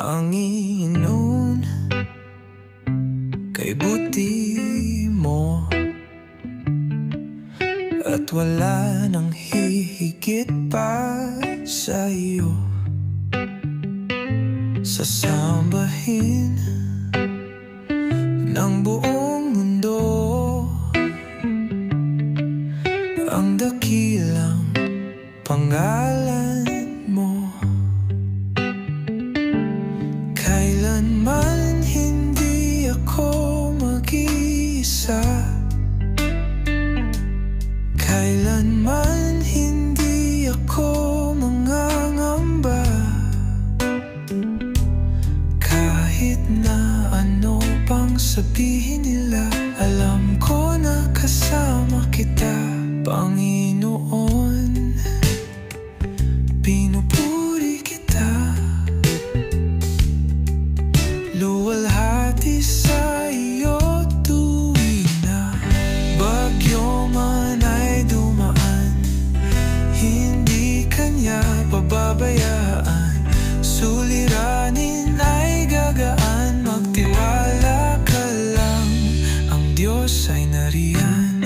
Panginoon, kay buti mo, at wala nang hihigit pa sa iyo. Sasambahin ng buong mundo ang dakilang pangalan mo. Kailanman hindi ako mag-iisa, kailanman hindi ako mangangamba. Kahit na ano pang sabihin nila, alam ko na kasama kita, Panginoon. Pinupuri kita, luwalhati sa iyo tuwing na bagyo man ay dumaan. Hindi kanya pababayaan, suliranin ay gagaan. Magtiwala ka lang, ang Diyos ay nariyan.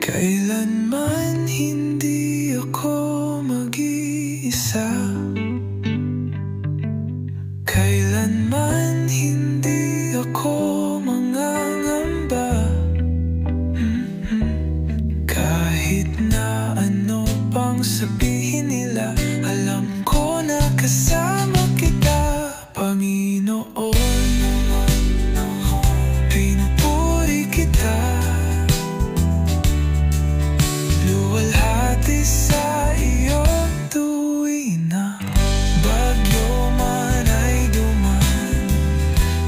Kailanman hindi ako mag-iisa, kailanman hindi ako mangangamba. Kahit na ano pang sabihin nila, alam ko na kasama kita, Panginoon. Pinupuri kita, luwalhati sa iyo tuwing na bagyo man ay dumaan.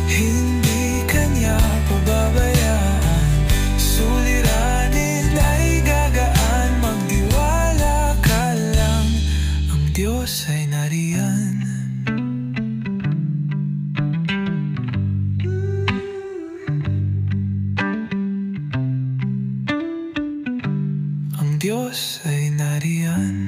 Hindi kanya pababayaan, suliranin ay gagaan. Magtiwala ka lang, ang Diyos ay nariyan. Ang Diyos ay nariyan.